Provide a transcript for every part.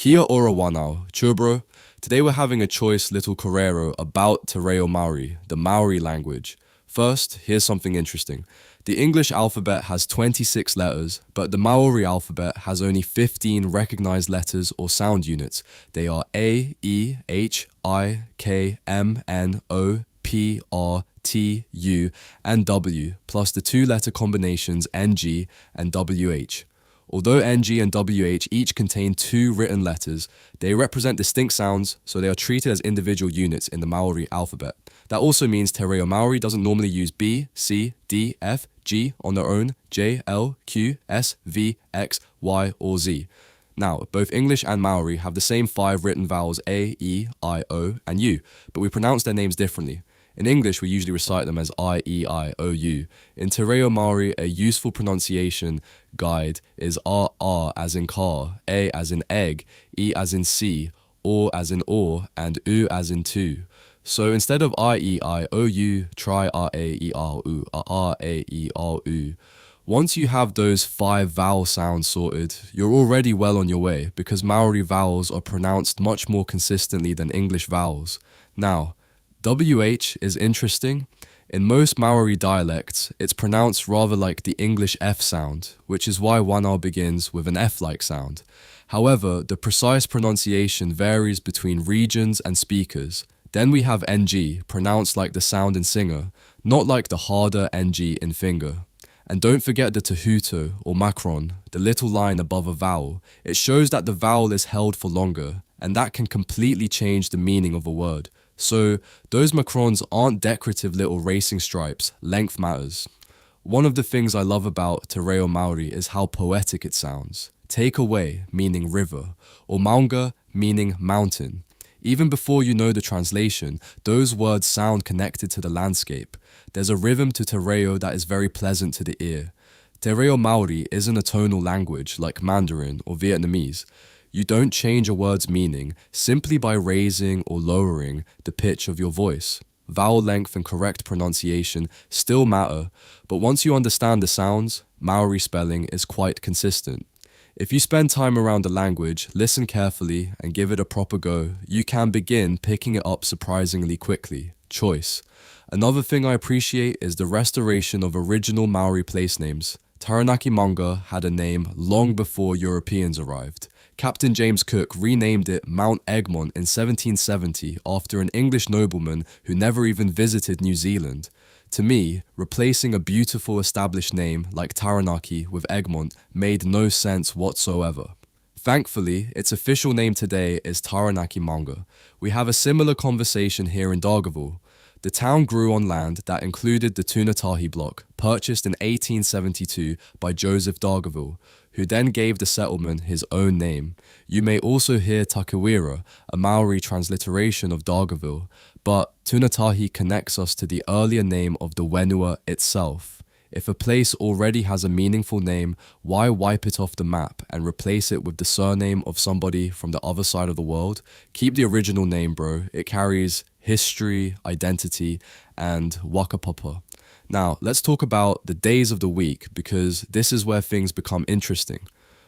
Kia ora wanao, chubro. Today we're having a choice little correro about Te Reo Maori, the Maori language. First, here's something interesting. The English alphabet has 26 letters, but the Maori alphabet has only 15 recognized letters or sound units. They are A, E, H, I, K, M, N, O, P, R, T, U, and W, plus the two-letter combinations NG and WH. Although NG and WH each contain two written letters, they represent distinct sounds, so they are treated as individual units in the Maori alphabet. That also means Te Reo Maori doesn't normally use B, C, D, F, G on their own, J, L, Q, S, V, X, Y, or Z. Now, both English and Maori have the same 5 written vowels A, E, I, O, and U, but we pronounce their names differently. In English, we usually recite them as I, E, I, O, U. In Te Reo Maori, a useful pronunciation guide is R, R as in car, A as in egg, E as in sea, O as in or, and U as in two. So instead of I, E, I, O, U, try R, A, E, R, U, R, A, E, R, U. Once you have those 5 vowel sounds sorted, you're already well on your way because Maori vowels are pronounced much more consistently than English vowels. Now, WH is interesting. In most Maori dialects, it's pronounced rather like the English F sound, which is why wanao begins with an F-like sound. However, the precise pronunciation varies between regions and speakers. Then we have NG, pronounced like the sound in singer, not like the harder NG in finger. And don't forget the tehuto or macron, the little line above a vowel. It shows that the vowel is held for longer, and that can completely change the meaning of a word. So those macrons aren't decorative little racing stripes, length matters. One of the things I love about Te Reo Maori is how poetic it sounds. Take away, meaning river, or maunga, meaning mountain. Even before you know the translation, those words sound connected to the landscape. There's a rhythm to Te Reo that is very pleasant to the ear. Te Reo Maori isn't a tonal language like Mandarin or Vietnamese. You don't change a word's meaning simply by raising or lowering the pitch of your voice. Vowel length and correct pronunciation still matter, but once you understand the sounds, Maori spelling is quite consistent. If you spend time around the language, listen carefully, and give it a proper go, you can begin picking it up surprisingly quickly. Choice. Another thing I appreciate is the restoration of original Maori place names. Taranaki Manga had a name long before Europeans arrived. Captain James Cook renamed it Mount Egmont in 1770 after an English nobleman who never even visited New Zealand. To me, replacing a beautiful established name like Taranaki with Egmont made no sense whatsoever. Thankfully, its official name today is Taranaki Manga. We have a similar conversation here in Dargaville. The town grew on land that included the Tunatahi block, purchased in 1872 by Joseph Dargaville, who then gave the settlement his own name. You may also hear Takewira, a Maori transliteration of Dargaville, but Tunatahi connects us to the earlier name of the Wenua itself. If a place already has a meaningful name, why wipe it off the map and replace it with the surname of somebody from the other side of the world? Keep the original name, bro. It carries history, identity, and wakapapa. Now, let's talk about the days of the week because this is where things become interesting.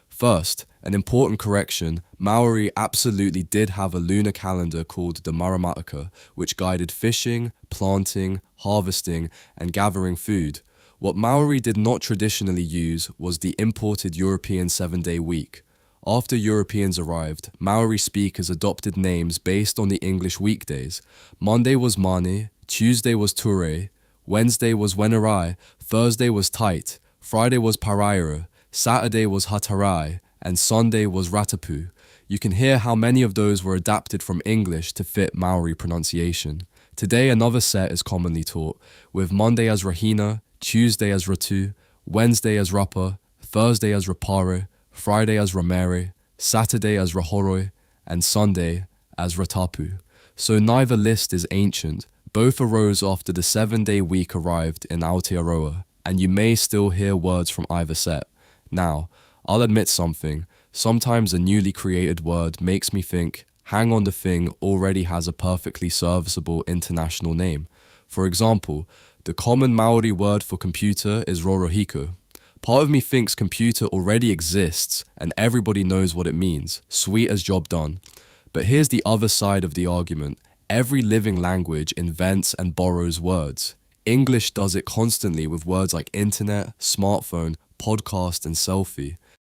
First, an important correction, Maori absolutely did have a lunar calendar called the Maramataka, which guided fishing, planting, harvesting, and gathering food. What Maori did not traditionally use was the imported European 7-day week. After Europeans arrived, Maori speakers adopted names based on the English weekdays. Monday was Mane, Tuesday was Ture, Wednesday was Wenerai, Thursday was Tight, Friday was Paraira, Saturday was Hatarai, and Sunday was Ratapu. You can hear how many of those were adapted from English to fit Maori pronunciation. Today another set is commonly taught, with Monday as Rahina, Tuesday as Ratu, Wednesday as Rapa, Thursday as Rapare, Friday as Ramere, Saturday as Rahoroi, and Sunday as Ratapu. So neither list is ancient. Both arose after the 7-day week arrived in Aotearoa, and you may still hear words from either set. Now, I'll admit something. Sometimes a newly created word makes me think, hang on, the thing already has a perfectly serviceable international name. For example, the common Maori word for computer is rorohiko, Part of me thinks computer already exists and everybody knows what it means. Sweet as job done. But here's the other side of the argument. Every living language invents and borrows words. English does it constantly with words like internet, smartphone, podcast, and selfie.